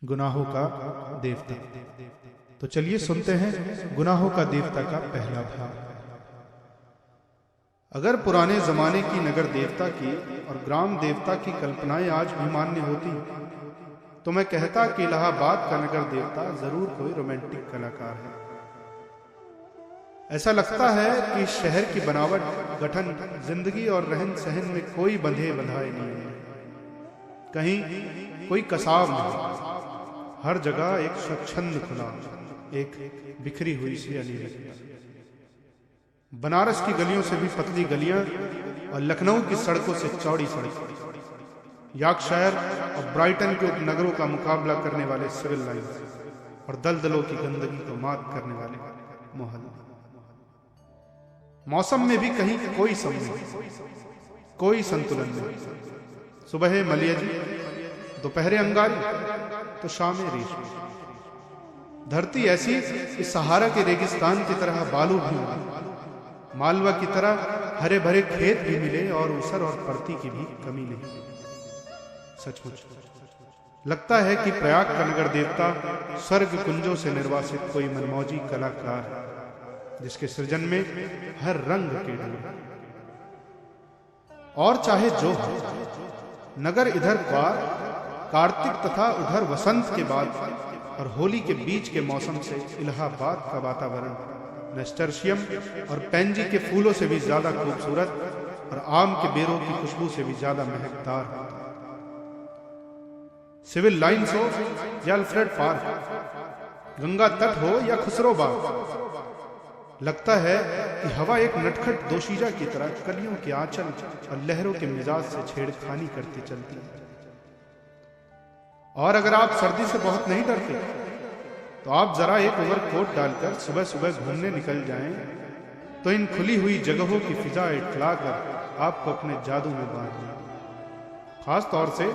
गुनाहों का देवता। तो चलिए सुनते हैं गुनाहों का देवता का पहला भाग। अगर पुराने जमाने की नगर देवता की और ग्राम देवता की कल्पनाएं आज भी मान्य होती तो मैं कहता कि इलाहाबाद का नगर देवता जरूर कोई रोमांटिक कलाकार है। ऐसा लगता है कि शहर की बनावट, गठन, जिंदगी और रहन सहन में कोई बंधे बंधाए नहीं है। कहीं कोई कसाव नहीं, हर जगह एक स्वच्छंद खुला, एक बिखरी हुई सी अनियमितता। बनारस की गलियों से भी पतली गलियां और लखनऊ की सड़कों से चौड़ी सड़क, यॉर्कशायर और ब्राइटन के उपनगरों का मुकाबला करने वाले सिविल लाइन्स और दलदलों की गंदगी को मात करने वाले मोहल्ले। मौसम में भी कहीं कोई समझ, कोई संतुलन नहीं। सुबह मलियजी, दोपहरे अंगारी, तो शामें रेशमी। धरती ऐसी कि सहारा के रेगिस्तान की तरह बालू भी मिले, मालवा की तरह हरे भरे खेत भी मिले और ऊसर और परती की भी कमी नहीं। सचमुच लगता है कि प्रयाग का नगर देवता स्वर्ग कुंजों से निर्वासित कोई मनमौजी कलाकार है, जिसके सृजन में हर रंग के डंग। और चाहे जो हो, नगर इधर कार्तिक तथा उधर वसंत के बाद और होली के बीच के मौसम से इलाहाबाद का वातावरण नेस्टर्शियम और पैंजी के फूलों से भी ज्यादा खूबसूरत और आम के बेरों की खुशबू से भी ज्यादा महकदार होता है। सिविल लाइन्स हो या अल्फ्रेड पार्क, गंगा तट हो या खुसरो बाग, लगता है कि हवा एक नटखट दोशीजा की तरह कलियों के आंचल और लहरों के मिजाज से छेड़खानी करती चलती है। और अगर आप सर्दी से बहुत नहीं डरते तो आप जरा एक ओवरकोट डालकर सुबह सुबह घूमने निकल जाएं तो इन खुली हुई जगहों की फिजा इठलाकर आपको अपने जादू में बांध लें। खास तौर से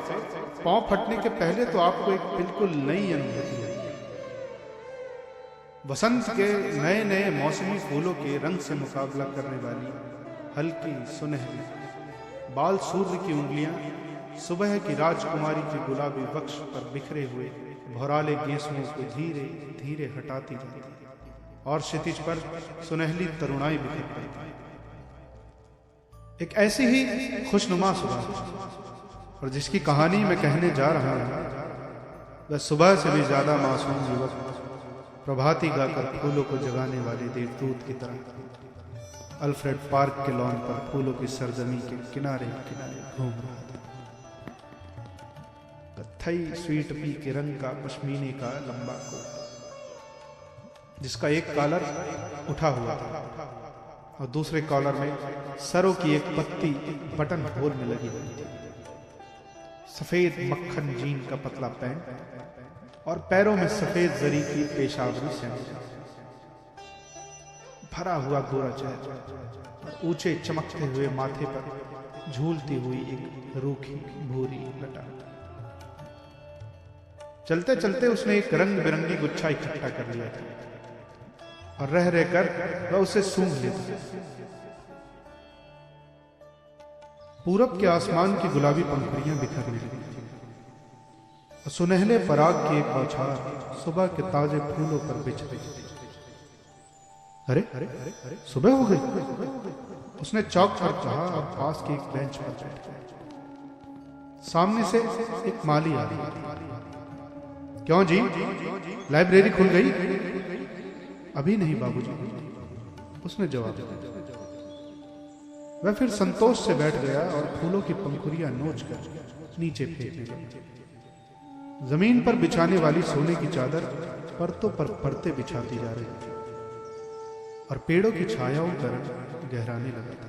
पांव फटने के पहले तो आपको एक बिल्कुल नई अनुभूति है। वसंत के नए नए मौसमी फूलों के रंग से मुकाबला करने वाली हल्की सुनहरी बाल सूर्य की उंगलियां सुबह की राजकुमारी के गुलाबी वक्ष पर बिखरे हुए भौराले गेसुओं को धीरे धीरे हटाती जाती और क्षितिज पर सुनहली तरुणाई बिखर पड़ती। एक ऐसी ही खुशनुमा सुबह और जिसकी कहानी मैं कहने जा रहा हूं, वह सुबह से भी ज्यादा मासूम युवक प्रभाती गाकर फूलों को जगाने वाले देवदूत की तरह अल्फ्रेड पार्क के लॉन पर फूलों की सरजमी के किनारे किनारे घूम रहा था। कत्थई स्वीट पी के रंग का पश्मीने का लंबा कोट, जिसका एक कॉलर उठा हुआ था और दूसरे कॉलर में सरों की एक पत्ती बटन होल में लगी हुई थी। सफेद मक्खन जीन का पतला पैंट और पैरों में सफेद जरी की पेशावरी सैंडल, भरा हुआ गोरा चेहरा और ऊंचे चमकते हुए माथे पर झूलती हुई एक रूखी भूरी लटा। चलते चलते उसने एक रंग बिरंगी गुच्छा इकट्ठा कर लिया था और रह रहकर वह उसे सूंघ लेता। पूरब के आसमान की गुलाबी पंखुड़ियां बिखरने लगी, सुनहले पराग की एक बौछार सुबह के ताजे फूलों पर बिछ रही थी। अरे सुबह हो गई, उसने चौक पर कहा और पास की एक बेंच पर बैठ गया। सामने से एक माली आ रही। क्यों जी, लाइब्रेरी खुल गई? अभी नहीं बाबूजी, उसने जवाब दिया। वह फिर संतोष से बैठ गया और फूलों की पंखुड़ियां नोच कर नीचे फेंकने लगा। जमीन पर बिछाने वाली सोने की चादर परतों पर परतें बिछाती जा रही थी और पेड़ों की छायाओं का रंग गहराने लगा था।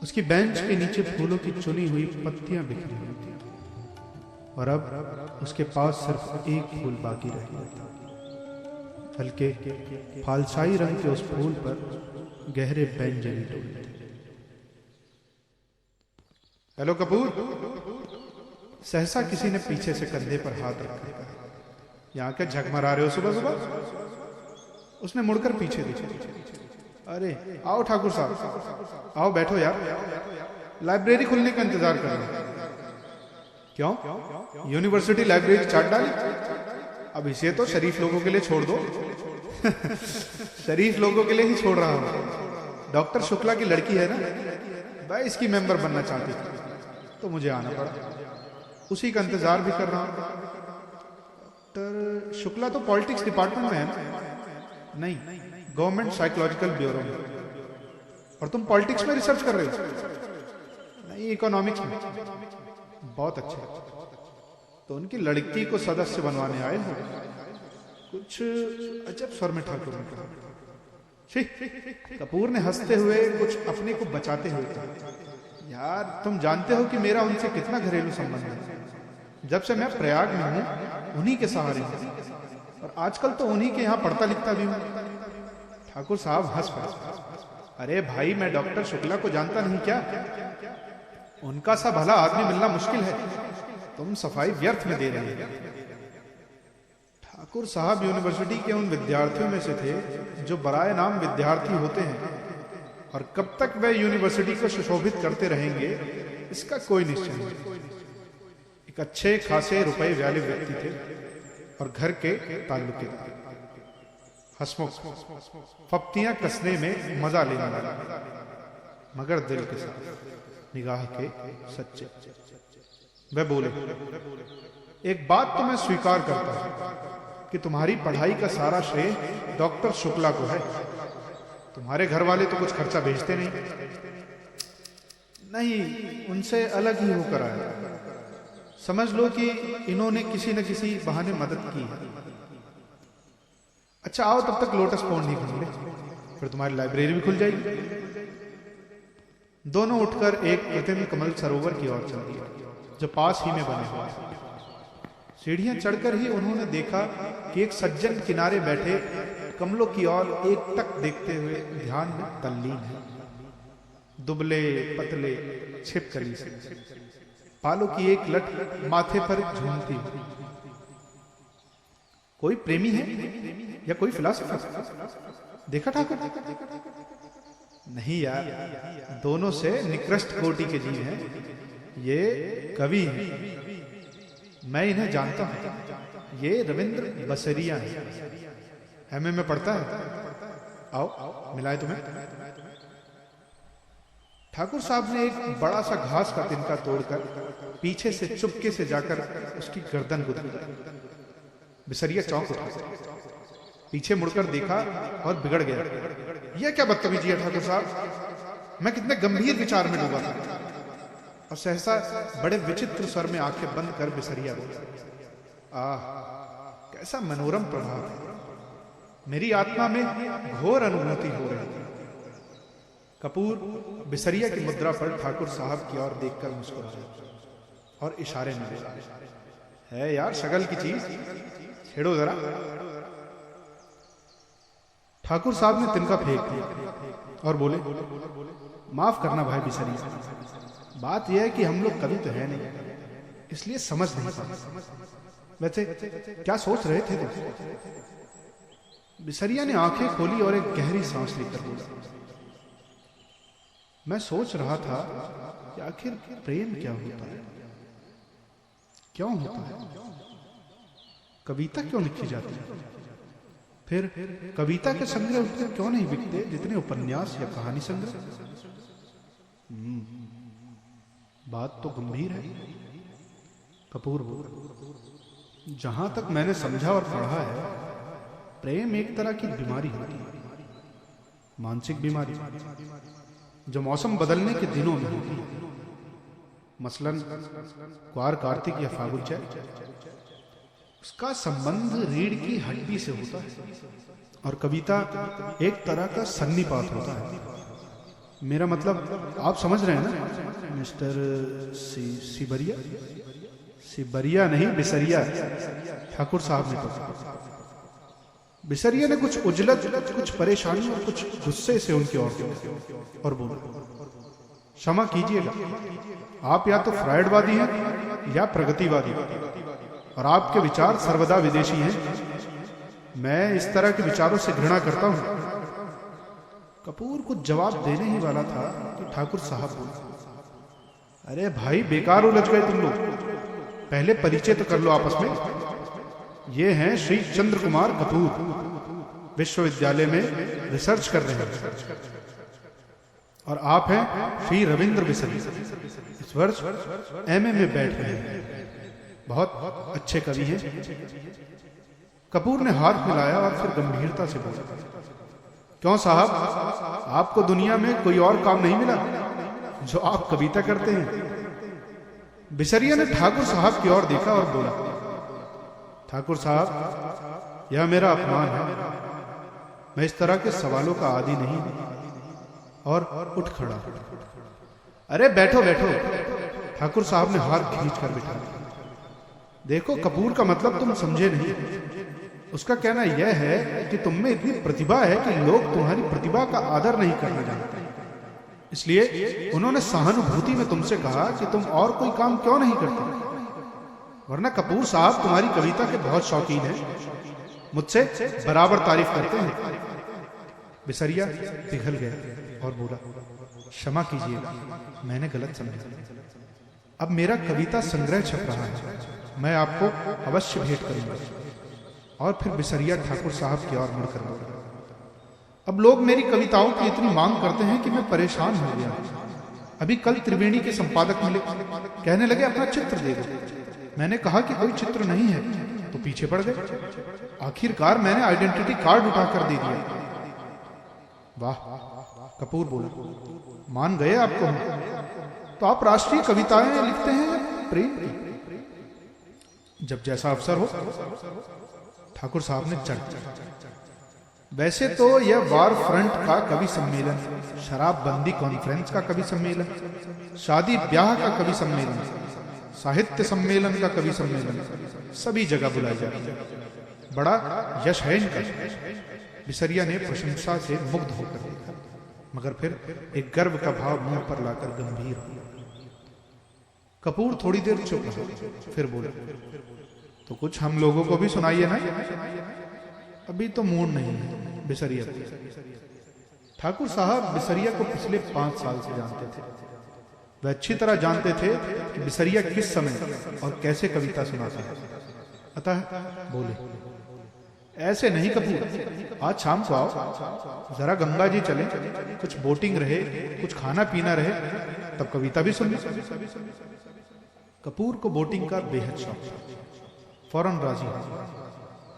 उसकी बेंच के नीचे फूलों की चुनी हुई पत्तियां बिखरी हुई थी और अब उसके पास सिर्फ एक फूल बाकी रह गया था। हल्के फालसाई रंग के उस फूल पर गहरे बैंजनी डोले थे। हेलो कपूर, सहसा किसी ने पीछे से कंधे पर हाथ रखा। यहाँ क्या झकमरा रहे हो सुबह सुबह? उसने मुड़कर पीछे देखा। अरे आओ ठाकुर साहब, आओ बैठो यार, लाइब्रेरी खुलने का इंतजार कर रहे हैं। क्यों? यूनिवर्सिटी लाइब्रेरी चाट डाली? अब इसे तो शरीफ लोगों के लिए छोड़ दो। शरीफ लोगों के लिए ही छोड़ रहा हूं। डॉक्टर शुक्ला की लड़की है ना, मैं इसकी मेंबर बनना चाहती थी तो मुझे आना पड़ा, उसी का इंतजार भी कर रहा हूं। डॉक्टर शुक्ला तो पॉलिटिक्स डिपार्टमेंट में है ना? नहीं, गवर्नमेंट साइकोलॉजिकल ब्यूरो में। और तुम पॉलिटिक्स में रिसर्च कर रहे हो? नहीं, इकोनॉमिक्स में। बहुत अच्छे। तो उनकी लड़की को सदस्य बनवाने आए हो? कुछ अजब स्वर में ठाकुर ने कहा। कपूर ने हंसते हुए कुछ अपने को बचाते हुए कहा, यार तुम जानते हो कि मेरा उनसे कितना घरेलू संबंध है। जब से मैं प्रयाग में हूं उन्हीं के सहारे हूं, और आजकल तो उन्हीं के यहां पढ़ता लिखता भी हूं। ठाकुर साहब हंस पड़े। अरे भाई, मैं डॉक्टर शुक्ला को जानता नहीं क्या? उनका सा भला आदमी मिलना मुश्किल है, तुम सफाई व्यर्थ में दे रहे हो। ठाकुर साहब यूनिवर्सिटी के उन विद्यार्थियों में से थे जो बराए नाम विद्यार्थी होते हैं, और कब तक वे यूनिवर्सिटी को सुशोभित करते रहेंगे इसका कोई निश्चय नहीं। एक अच्छे खासे रुपए वाले व्यक्ति थे और घर के ताल्लुकेदार, हंसमुख, फप्तियां कसने में मजा लेने वाला, मगर दिल के साथ, निगाह के सच्चे। वे बोले, एक बात तो मैं स्वीकार करता हूं कि तुम्हारी पढ़ाई का सारा श्रेय डॉक्टर शुक्ला को है। तुम्हारे घर वाले तो कुछ खर्चा भेजते नहीं, उनसे अलग ही होकर आया। समझ लो कि इन्होंने किसी न किसी बहाने मदद की है। अच्छा आओ, तब तक लोटस पॉन्ड ही घूम ले, फिर तुम्हारी लाइब्रेरी भी खुल जाएगी। दोनों उठकर एक कृत्रिम कमल सरोवर की ओर चल दिए जो पास ही में बने हुआ है। सीढ़ियां चढ़कर ही उन्होंने देखा कि एक सज्जन किनारे बैठे कमलों की ओर एकटक देखते हुए ध्यान में तल्लीन है। दुबले पतले छिपकली से, बालों की एक लट माथे पर झूमती हुई। कोई प्रेमी है या कोई फिलॉसफर? देखा ठाकुर? नहीं यार, दोनों से निकृष्ट कोटि के जीव हैं। ये कवि हैं, मैं इन्हें जानता हूं। ये रविंद्र बसरिया है, एमए में पढ़ता है। आओ मिलाए तुम्हें। ठाकुर साहब ने एक बड़ा सा घास का तिनका तोड़कर पीछे से चुपके से जाकर उसकी गर्दन गुदगुदी। बिसरिया चौंक उठा, पीछे मुड़कर देखा और बिगड़ गया। यह क्या बदतमीजी है ठाकुर साहब? मैं कितने गंभीर विचार में डूबा था। और सहसा बड़े विचित्र स्वर में आंखें बंद कर बिसरिया बोला, आह कैसा मनोरम प्रभाव है। मेरी आत्मा में घोर अनुभूति हो रही है। कपूर बिसरिया की मुद्रा पर ठाकुर साहब की ओर देखकर मुस्कुराया और इशारे में बोला, है यार शगल की चीज, छेड़ो जरा। ठाकुर साहब ने तिनका फेंक दिया और बोले, माफ करना भाई बिसरिया, बात यह है कि हम लोग कवि तो है नहीं, इसलिए समझ नहीं पाते। वैसे क्या सोच रहे थे तुम? बिसरिया ने आंखें खोली और एक गहरी सांस लेकर बोला, मैं सोच रहा था कि आखिर प्रेम क्या होता है, क्यों होता है, कविता क्यों लिखी जाती है, फिर कविता के संग्रह उतने क्यों नहीं बिकते जितने उपन्यास या कहानी संग्रह। बात तो गंभीर है। कपूर बोला, जहां तक मैंने समझा और पढ़ा है, प्रेम एक तरह की बीमारी होती है, मानसिक बीमारी, जो मौसम बदलने के दिनों में होती है। मसलन क्वार कार्तिक या फागुन चैत, उसका संबंध रीढ़ की हड्डी से होता है, और कविता एक तरह का सन्निपात होता है। मेरा मतलब आप समझ रहे हैं ना मिस्टर सिबरिया? सिबरिया नहीं, बिसरिया, ठाकुर साहब ने कहा। बिसरिया ने कुछ उजलत, कुछ परेशानी और कुछ गुस्से से उनकी ओर देखा और बोला, क्षमा कीजिएगा, आप या तो फ्रायडवादी हैं या प्रगतिवादी, और आपके विचार सर्वदा विदेशी हैं। मैं इस तरह के विचारों से घृणा करता हूं। कपूर कुछ जवाब देने ही वाला था कि ठाकुर साहब बोले, अरे भाई बेकार उलझ गए तुम लोग, पहले परिचय तो कर लो आपस में। ये हैं श्री चंद्र कुमार कपूर, विश्वविद्यालय में रिसर्च कर रहे हैं। और आप हैं श्री रविंद्र बिसरिया, इस वर्ष एमए में बैठ रहे हैं, बहुत अच्छे कवि हैं। कपूर ने हाथ मिलाया और फिर गंभीरता से बोला, क्यों साहब, आपको दुनिया में कोई और काम नहीं मिला जो आप कविता करते हैं? बिसरिया ने ठाकुर साहब की ओर देखा और बोला, ठाकुर साहब, यह मेरा अपमान है, मैं इस तरह के सवालों का आदी नहीं हूं। और उठ खड़ा। अरे बैठो बैठो, ठाकुर साहब ने हाथ खींच कर बिठा दिया। देखो, कपूर का मतलब तुम समझे नहीं। उसका कहना यह है कि तुम में इतनी प्रतिभा है कि लोग तुम्हारी प्रतिभा का आदर नहीं करना जानते, इसलिए उन्होंने सहानुभूति में तुमसे कहा कि तुम और कोई काम क्यों नहीं करते। वरना कपूर साहब तुम्हारी कविता के बहुत शौकीन हैं, मुझसे बराबर तारीफ करते हैं। बिसरिया पिघल गया और बोला, क्षमा कीजिएगा, मैंने गलत समझा। अब मेरा कविता संग्रह छप रहा है, मैं आपको अवश्य भेंट करूंगा। और फिर बिसरिया ठाकुर साहब की ओर मुड़कर बोला, अब लोग मेरी कविताओं की इतनी मांग करते हैं कि मैं परेशान हो गया। अभी कल त्रिवेणी के संपादक मिले, कहने लगे अपना चित्र दे दो। मैंने कहा कि कोई चित्र नहीं है, तो पीछे पड़ गए। आखिरकार मैंने आइडेंटिटी कार्ड उठाकर दे दिया। वाह, कपूर बोला, मान गए आपको। तो आप राष्ट्रीय कविताएं लिखते हैं या प्रेम की? जब जैसा अवसर हो। ठाकुर साहब ने चढ़। वैसे तो यह वार फ्रंट का कवि सम्मेलन, शराबबंदी कॉन्फ्रेंस का कवि सम्मेलन, शादी ब्याह का कवि सम्मेलन, साहित्य सम्मेलन का कवि सम्मेलन, सभी जगह बुलाया जाता है। बड़ा यश है इनका। बिसरिया ने प्रशंसा से मुग्ध होकर देखा, मगर फिर एक गर्व का भाव मुंह पर लाकर गंभीर हो। कपूर थोड़ी देर चुप रहा, फिर बोला, तो कुछ हम लोगों को भी सुनाइए ना। अभी तो मूड नहीं है। बिसरिया, ठाकुर साहब बिसरिया को पिछले 5 साल से जानते थे। वह अच्छी तरह जानते थे कि बिसरिया किस समय और कैसे कविता सुनाता है। अतः बोले, ऐसे नहीं कपूर, आज शाम को आओ, जरा गंगा जी चले, कुछ बोटिंग रहे, कुछ खाना पीना रहे, तब कविता भी सुन। कपूर को बोटिंग का बेहद शौक था, फौरन राजी हुआ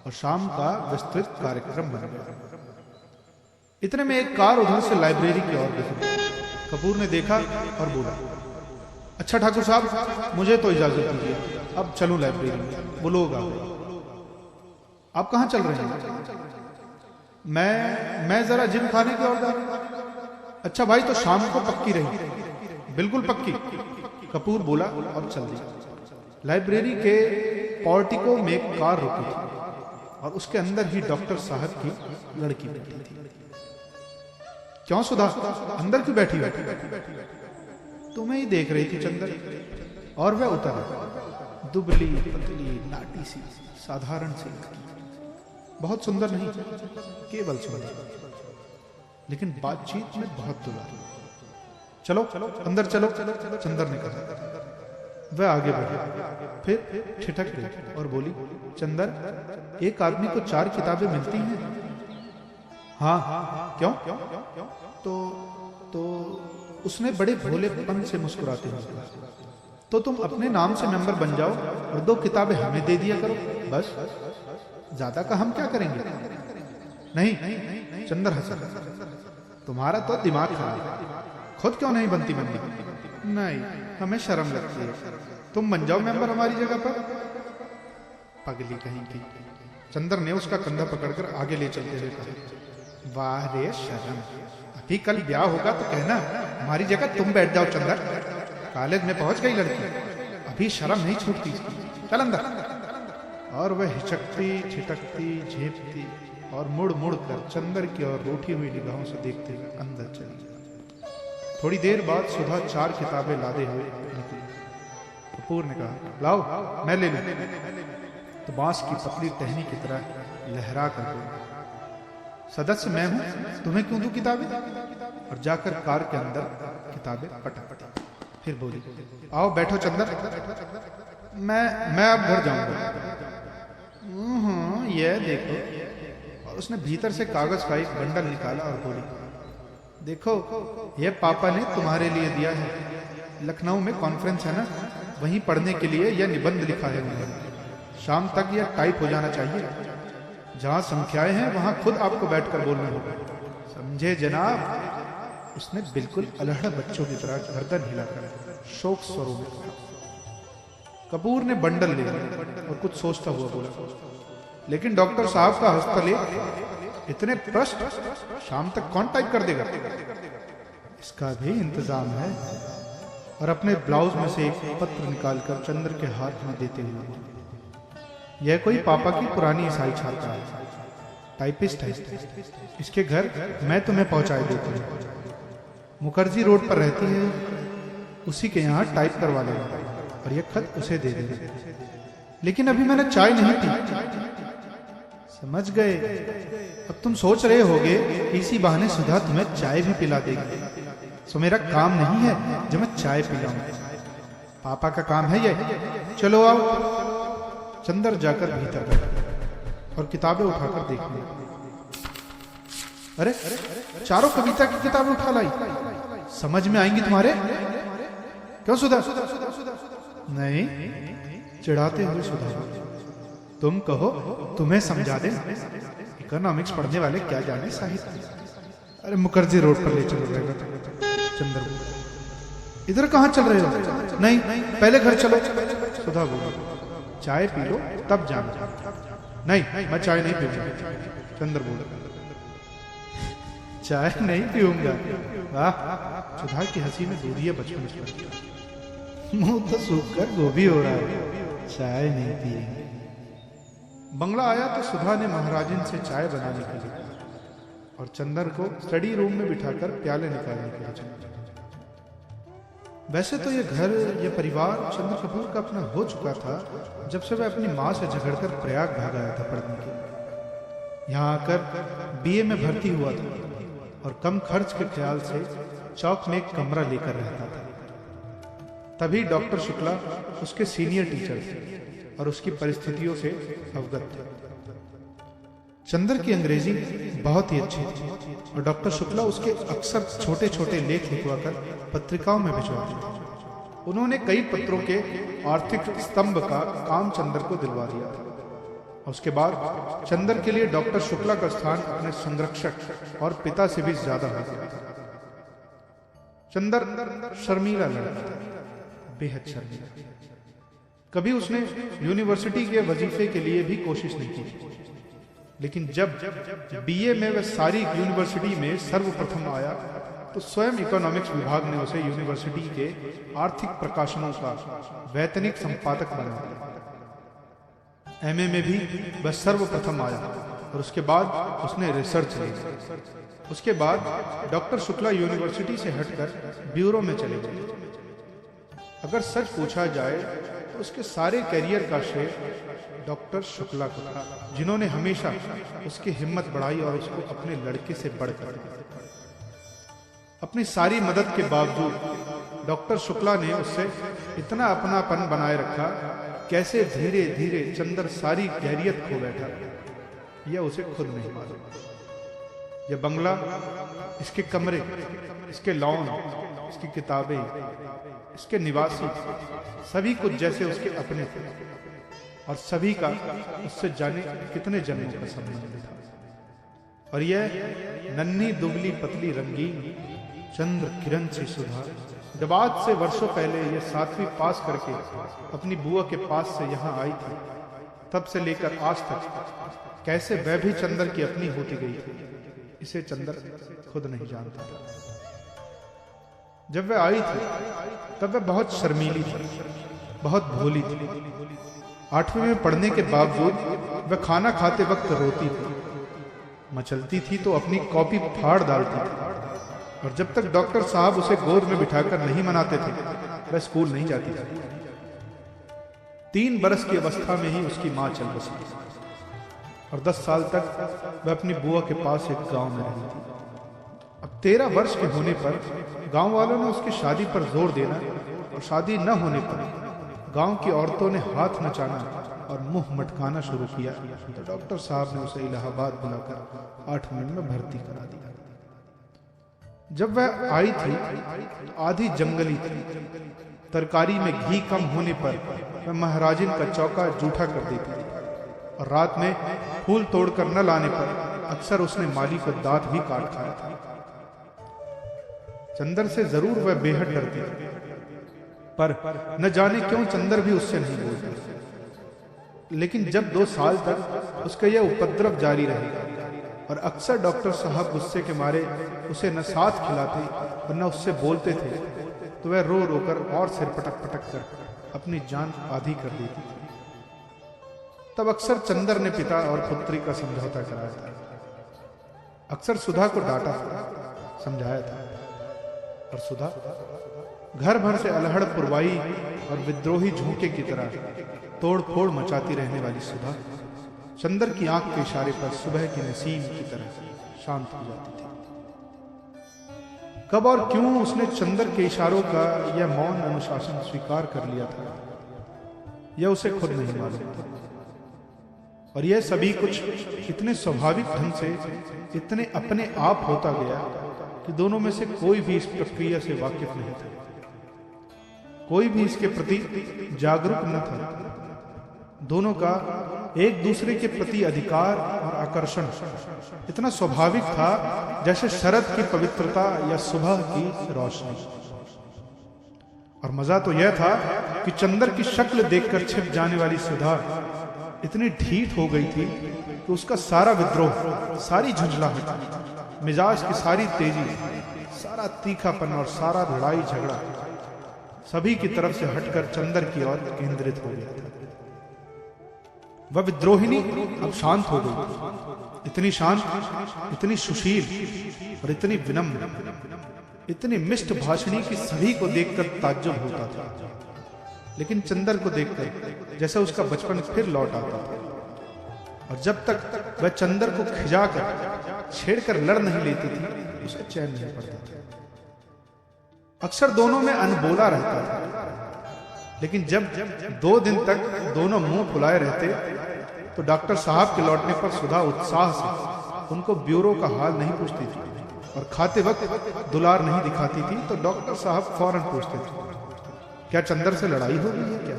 और शाम का विस्तृत कार्यक्रम बन गया। इतने में एक कार उधर से लाइब्रेरी की ओर गुजरी। कपूर ने देखा और बोला, अच्छा ठाकुर साहब, मुझे तो इजाजत दीजिए, अब चलूं लाइब्रेरी में, वो लोग आ गए। आप कहां चल रहे हैं? मैं जरा जिम खाने की ओर जा रहा हूं। अच्छा भाई, तो शाम को पक्की रही? बिल्कुल पक्की, कपूर बोला और चल दिया। लाइब्रेरी के पोर्टिको में एक कार रुकी थी और उसके अंदर ही डॉक्टर साहब की लड़की बैठी थी। क्यों सुधा, अंदर क्यों बैठी? तुम्हें ही देख रही थी चंदर। और वह उतर, दुबली पतली नाटी सी, साधारण सी, बहुत सुंदर नहीं, केवल सुंदर, लेकिन बातचीत में बहुत दुलारी। चलो अंदर चलो, चंदर ने कहा। वह आगे बढ़ी, फिर ठिठक गई और बोली, चंदर, एक आदमी को 4 किताबें मिलती हैं? हाँ, क्यों? तो उसने बड़े भोलेपन से मुस्कुराते हुए कहा, तो तुम अपने नाम से मेंबर बन जाओ और 2 किताबें हमें दे दिया करो, बस। ज्यादा का हम क्या करेंगे? नहीं, चंदर हंसा, तुम्हारा तो दिमाग खराब है, खुद क्यों नहीं बनती मेंबर? नहीं, हमें शर्म लगती है, तुम बन जाओ मेंबर हमारी जगह पर। पगली कहीं की। चंदर ने उसका कंधा पकड़कर आगे ले चलते हुए कहा, वाह रे शर्म, अभी कल ब्याह होगा तो कहना हमारी जगह तुम बैठ जाओ चंदर। कॉलेज में पहुंच गई लड़की, अभी शर्म नहीं छूटती, चल अंदर। और वह हिचकती, छिटकती, झेपती और मुड़ मुड़ कर चंदर की ओर रूठी हुई निगाहों से देखते हुए अंदर चली। थोड़ी देर बाद सुधा 4 किताबें लादे हुए निकली। कपूर ने कहा, लाओ मैं ले लूं। तो बांस की पतली टहनी की तरह लहरा कर बोली, सदस्य मैं हूं, तुम्हें क्यों दूं किताबें? और जाकर कार के अंदर किताबें पटक। फिर बोली, आओ बैठो चंदर। मैं अब घर जाऊंगा। ये देखो। और उसने भीतर से कागज का एक बंडल निकाला और बोली, देखो ये पापा ने तुम्हारे लिए दिया है। लखनऊ में कॉन्फ्रेंस है ना, वहीं पढ़ने के लिए यह निबंध लिखा है उन्होंने। शाम तक यह टाइप हो जाना चाहिए। जहां संख्याएं हैं वहां खुद आपको बैठकर बोलना होगा, समझे जनाब? उसने बिल्कुल अलहड़ बच्चों की तरह गर्दन हिलाकर शोक स्वरों में कहा। कपूर ने बंडल ले लिया और कुछ सोचता हुआ बोला, लेकिन डॉक्टर साहब का हस्तलेख, इतने प्रश्न शाम तक कौन टाइप कर देगा? इसका भी इंतजाम है। और अपने ब्लाउज में से एक पत्र निकालकर चंद्र के हाथ में देते हुए, यह कोई पापा की पुरानी ईसाई छात्रा है, टाइपिस्ट है। इसके घर मैं तुम्हें पहुंचाए देती हूँ। मुखर्जी रोड पर रहती है, उसी के यहाँ टाइप करवा लेगा और यह खत उसे दे देगा। लेकिन अभी मैंने चाय नहीं पी। समझ गए? अब तुम सोच रहे होगे इसी बहाने सुधा तुम्हें चाय भी पिला देगी। सो मेरा काम नहीं है जब मैं चाय पिलाऊं, पापा का काम है ये। चलो आओ। चंदर जाकर भीतर गया और किताबें उठाकर देखने। अरे चारों कविता की किताबें उठा लाई। समझ में आएंगी तुम्हारे? क्यों सुधा? नहीं, चिढ़ाते हुए सुधा, तुम कहो तुम्हें समझा दे। इकोनॉमिक्स पढ़ने वाले क्या जाने साहित्य। अरे मुखर्जी रोड पर ले चलो रहेगा। चंद्र, इधर कहाँ चल रहे हो? नहीं, पहले घर चलो। सुधा बोली, चाय पी लो तब जाना। नहीं, मैं चाय नहीं पीऊंगा। चंद्र बोला, चाय नहीं पीऊंगा? वाह, सुधा की हंसी में दूरी है बचपन से। मुंह तो सूख कर गोभी हो रहा है, चाय नहीं पिएंगे। बंगला आया तो सुधा ने महाराजिन से चाय बनाने के लिए और चंदर को स्टडी रूम में बिठाकर प्याले निकालने के लिए चला। वैसे तो ये घर, ये परिवार चंद्र कपूर का अपना हो चुका था जब से वह अपनी मां से झगड़कर प्रयाग भाग आया था पढ़ने के लिए। यहाँ आकर बीए में भर्ती हुआ था और कम खर्च के ख्याल से चौक में एक कमरा लेकर रहता था। तभी डॉक्टर शुक्ला उसके सीनियर टीचर थे और उसकी परिस्थितियों से अवगत थे। चंदर की अंग्रेजी बहुत ही अच्छी थी और डॉक्टर शुक्ला उसके अक्सर छोटे छोटे लेख लिखवाकर पत्रिकाओं में भिजवाते थे। उन्होंने कई पत्रों के आर्थिक स्तंभ का काम चंदर को दिलवा दिया था। उसके बाद चंदर के लिए डॉक्टर शुक्ला का स्थान अपने संरक्षक और पिता से भी ज्यादा हो गया था। चंदर शर्मीला लड़का था, बेहद शर्मीला। कभी उसने यूनिवर्सिटी के वजीफे के लिए भी कोशिश नहीं की, लेकिन जब बीए में वह सारी यूनिवर्सिटी में सर्वप्रथम आया तो स्वयं इकोनॉमिक्स विभाग ने उसे यूनिवर्सिटी के आर्थिक प्रकाशनों का वैतनिक संपादक बना दिया। एमए में भी वह सर्वप्रथम आया और उसके बाद उसने रिसर्च ली। उसके बाद डॉक्टर शुक्ला यूनिवर्सिटी से हटकर ब्यूरो में चले गए। अगर सच पूछा जाए तो उसके सारे करियर का श्रेय डॉक्टर शुक्ला को था, जिन्होंने हमेशा उसकी हिम्मत बढ़ाई और उसको अपने लड़के से बढ़कर अपनी सारी मदद के बावजूद डॉक्टर शुक्ला ने उससे इतना अपनापन बनाए रखा। कैसे धीरे धीरे चंदर सारी गहरियत खो बैठा, यह उसे खुद नहीं मालूम। यह बंगला, इसके कमरे, इसके लॉन, इसकी किताबें, इसके निवासी, सभी कुछ जैसे उसके अपने थे और सभी का उससे जाने कितने जन्मों का संबंध था। और यह नन्ही दुबली पतली रंगीन चंद्र किरण सी सुधा जब आज से वर्षों पहले यह 7वीं पास करके अपनी बुआ के पास से यहाँ आई थी, तब से लेकर आज तक कैसे वह भी चंदर की अपनी होती गई थी, इसे चंदर खुद नहीं जानता था। जब वह आई थी तब वह बहुत शर्मीली थी, बहुत भोली थी। 8वीं में पढ़ने के बावजूद वह खाना खाते वक्त रोती थी, मचलती थी तो अपनी कॉपी फाड़ डालती थी। और जब तक डॉक्टर साहब उसे गोद में बिठाकर नहीं मनाते थे वह स्कूल नहीं जाती थी। 3 बरस की अवस्था में ही उसकी मां चल बसी और 10 साल तक वह अपनी बुआ के पास एक गांव में रही थी। अब 13 वर्ष के होने पर गांव वालों ने उसकी शादी पर जोर देना और शादी न होने पर गांव की औरतों ने हाथ नचाना और मुंह मटकाना शुरू किया तो डॉक्टर साहब ने उसे इलाहाबाद बुलाकर 8 मिनट में भर्ती करा दिया। जब वह आई थी तो आधी जंगली थी। तरकारी में घी कम होने पर वह महाराजिन का चौका जूठा कर देती थी और रात में फूल तोड़कर न लाने पर अक्सर उसने माली को दांत भी काट खाया था। चंदर से जरूर वह बेहद डरती थी, पर न जाने क्यों चंदर भी उससे नहीं बोलता। लेकिन जब 2 साल तक उसका यह उपद्रव जारी रहेगा और अक्सर डॉक्टर साहब गुस्से के मारे उसे न साथ खिलाते और न उससे बोलते थे तो वह रो रो कर और सिर पटक पटक कर अपनी जान आधी कर देती थी। तब अक्सर चंदर ने पिता और पुत्री का समझौता कराया था। अक्सर सुधा को डांटा था, समझाया था, और सुधा घर भर से अलहड़ पुरवाई और विद्रोही झोंके की तरह तोड़ फोड़ मचाती रहने वाली सुधा चंदर की आंख के इशारे पर सुबह की नसीम की तरह शांत हो जाती थी। कब और क्यों उसने चंदर के इशारों का यह मौन अनुशासन स्वीकार कर लिया था, यह उसे खुद नहीं मालूम था। और यह सभी कुछ इतने स्वाभाविक ढंग से, इतने अपने आप होता गया कि दोनों में से कोई भी इस प्रक्रिया से वाकिफ नहीं था। कोई भी इसके प्रति जागरूक न था। दोनों का एक दूसरे के प्रति अधिकार और आकर्षण इतना स्वाभाविक था जैसे शरद की पवित्रता या सुबह की रोशनी। और मजा तो यह था कि चंदर की शक्ल देखकर छिप जाने वाली सुधा इतनी ढीठ हो गई थी कि उसका सारा विद्रोह, सारी झुंझलाहट, मिजाज की सारी तेजी, सारा तीखापन और सारा लड़ाई झगड़ा सभी की तरफ से हटकर चंदर की ओर केंद्रित हो गया था। वह विद्रोहिणी अब शांत हो गई, इतनी शांत, इतनी सुशील और इतनी विनम्र, इतनी मिष्ट भाषणी की सभी को देखकर ताज्जुब होता था। लेकिन चंदर को देखकर जैसे उसका बचपन फिर लौट आता था। और जब तक वह चंदर को खिजाकर छेड़कर लड़ नहीं लेती थी उसे चैन नहीं पड़ता था। अक्सर दोनों में अनबोला रहता था। लेकिन जब 2 दिन तक दोनों मुंह फुलाए रहते तो डॉक्टर साहब के लौटने पर सुधा उत्साह से उनको ब्यूरो का हाल नहीं पूछती थी और खाते वक्त दुलार नहीं दिखाती थी तो डॉक्टर साहब फौरन पूछते थे, क्या चंदर से लड़ाई हो गई है क्या?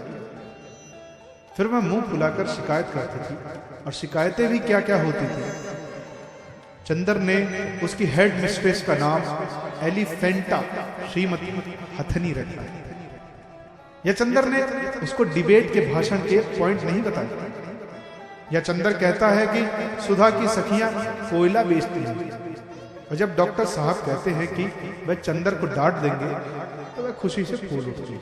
फिर वह मुंह फुलाकर शिकायत करती थी और शिकायतें भी क्या क्या होती थी। चंदर ने उसकी हेड मिस्ट्रेस का नाम एलिफेंटा श्रीमती हथनी रखा। या चंदर ने उसको डिबेट के भाषण के पॉइंट नहीं बताए। या चंदर कहता है कि सुधा की सखियां कोयला बेचती हैं और जब डॉक्टर साहब कहते हैं कि वह चंदर को डांट देंगे तो वह खुशी से फूल उठती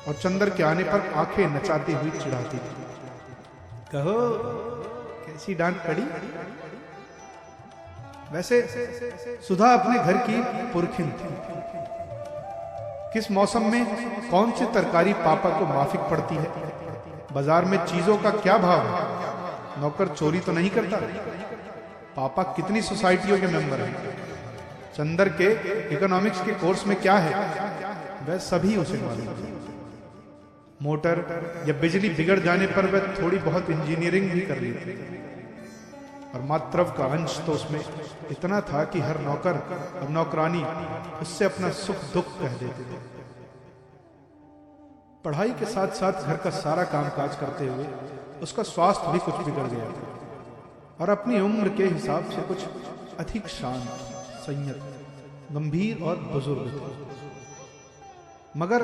और चंदर के आने पर आंखें नचाती हुई चिढ़ाती थी, कहो कैसी डांट पड़ी। वैसे सुधा अपने घर की पुरखिन थी। किस मौसम में कौन सी तरकारी पापा को माफिक पड़ती है, बाजार में चीजों का क्या भाव है, नौकर चोरी तो नहीं करता, पापा कितनी सोसाइटियों के मेंबर हैं, चंदर के इकोनॉमिक्स के कोर्स में क्या है, वह सभी उसे मालूम है। मोटर या बिजली बिगड़ जाने पर वह थोड़ी बहुत इंजीनियरिंग भी कर ली थी और मातृव का अंश तो उसमें इतना था कि हर नौकर और नौकरानी उससे अपना सुख दुख कह देते थे। पढ़ाई के साथ साथ घर का सारा कामकाज करते हुए उसका स्वास्थ्य भी कुछ बिगड़ गया था और अपनी उम्र के हिसाब से कुछ अधिक शांत, संयत, गंभीर और बुजुर्ग था। मगर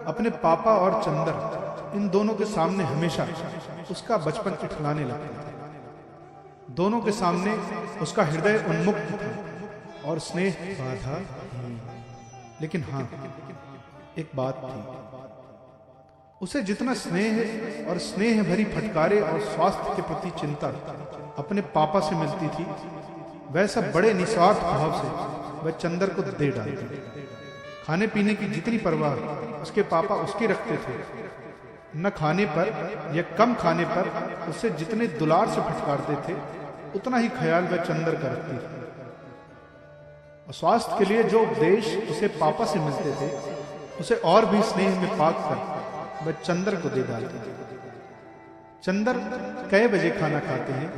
अपने पापा और चंदर इन दोनों के सामने हमेशा उसका बचपन इठलाने लगता था। दोनों के सामने उसका हृदय उन्मुक्त था और स्नेह बाधा। लेकिन हाँ, एक बात थी, उसे जितना स्नेह और स्नेह भरी फटकारे और स्वास्थ्य के प्रति चिंता अपने पापा से मिलती थी, वैसा बड़े निस्वार्थ भाव से वह चंदर को दे डालती। खाने पीने की जितनी परवाह उसके पापा उसकी रखते थे, न खाने पर या कम खाने पर उससे जितने दुलार से फटकारते थे उतना ही ख्याल वह चंदर का रखती थी। और स्वास्थ्य के लिए जो उपदेश उसे पापा से मिलते थे उसे और भी स्नेह में पाक कर वह चंदर को दे डालती थी। चंदर कई बजे खाना खाते हैं,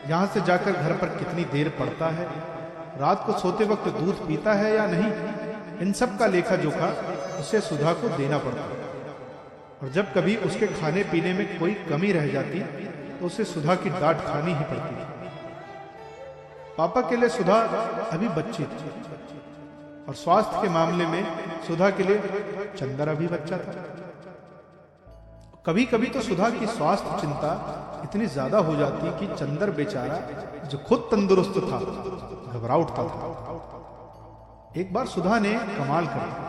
यहां से जाकर घर पर कितनी देर पड़ता है, रात को सोते वक्त दूध पीता है या नहीं, इन सब का लेखा जोखा उसे सुधा को देना पड़ता है। और जब कभी उसके खाने पीने में कोई कमी रह जाती तो उसे सुधा की डांट खानी ही पड़ती थी। पापा के लिए सुधा अभी बच्ची थी और स्वास्थ्य के मामले में सुधा के लिए चंदर अभी बच्चा था। कभी कभी तो सुधा की स्वास्थ्य चिंता इतनी ज्यादा हो जाती कि चंदर बेचारा जो खुद तंदुरुस्त था घबरा उठता था। एक बार सुधा ने कमाल कर दिया।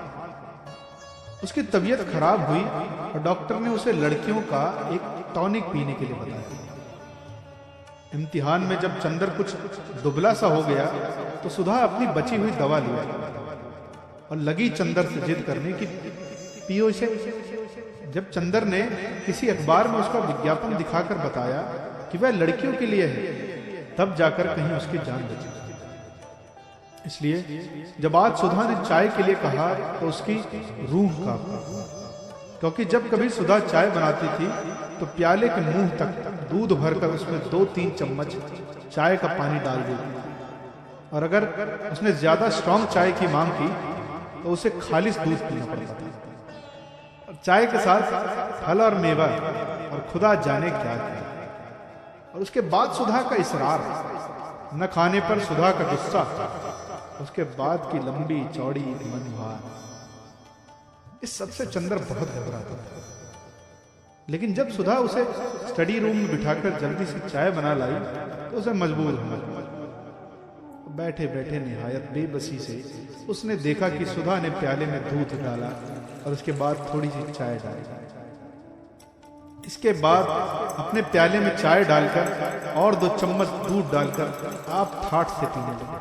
उसकी तबीयत खराब हुई और डॉक्टर ने उसे लड़कियों का एक टॉनिक पीने के लिए बताया। इम्तिहान में जब चंदर कुछ दुबला सा हो गया तो सुधा अपनी बची हुई दवा लिया और लगी चंदर से जिद करने की पियो इसे। जब चंदर ने किसी अखबार में उसका विज्ञापन दिखाकर बताया कि वह लड़कियों के लिए है, तब जाकर कहीं उसकी जान बची। इसलिए जब आज सुधा ने चाय के लिए कहा तो उसकी रूह कांपी, क्योंकि जब कभी सुधा चाय बनाती थी तो प्याले के मुंह तक दूध भरकर उसमें 2-3 चम्मच चाय का पानी डाल देती थी। और अगर उसने ज्यादा स्ट्रांग चाय की मांग की तो उसे खालिस दूध पीना पड़ता था। चाय के साथ फल और मेवा और खुदा जाने क्या क्या। और उसके बाद सुधा का इसरार, न खाने पर सुधा का गुस्सा, उसके बाद की लंबी चौड़ी मनभार, इस सबसे चंदर बहुत घबराता था। लेकिन जब सुधा उसे स्टडी रूम में बिठाकर जल्दी से चाय बना लाई तो उसे मजबूर होना। बैठे बैठे निहायत बेबसी से उसने देखा कि सुधा ने प्याले में दूध डाला और उसके बाद थोड़ी सी चाय डाली। इसके बाद अपने प्याले में चाय डालकर और 2 चम्मच दूध डालकर आप ठाठ से पीने लगे।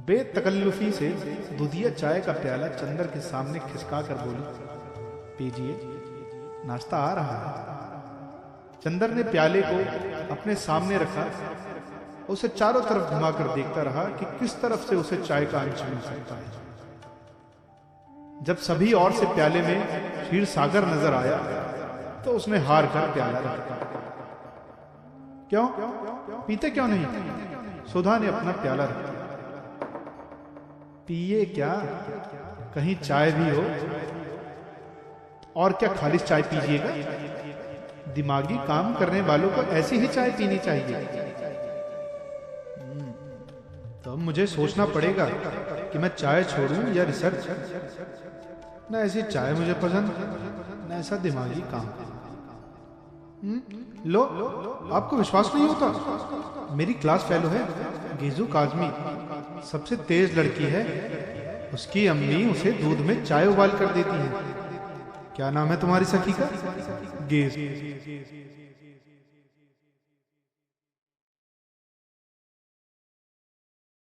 बेतकल्लुफी से दूधिया चाय का प्याला चंदर के सामने खिसका कर बोली, पीजिए, नाश्ता आ रहा है। चंदर ने प्याले को अपने सामने रखा, उसे चारों तरफ घुमाकर देखता रहा कि किस तरफ से उसे चाय का अंश मिल सकता है। जब सभी ओर से प्याले में क्षीर सागर नजर आया तो उसने हार कर प्याला रख दिया। क्यों पीते क्यों नहीं? सुधा ने अपना प्याला रख दिया। पिए क्या, कहीं चाय भी हो। और क्या खालिस चाय पीजिएगा? दिमागी काम करने वालों को ऐसी ही चाय पीनी चाहिए। तो अब मुझे सोचना पड़ेगा कि मैं चाय छोड़ूं या रिसर्च। न ऐसी चाय मुझे पसंद, न ऐसा दिमागी काम। लो, आपको विश्वास नहीं होता? मेरी क्लास फेलो है गेजू काजमी, सबसे तेज लड़की है। उसकी अम्मी उसे दूध में चाय उबाल कर देती है। क्या नाम है तुम्हारी सखी का? गेज।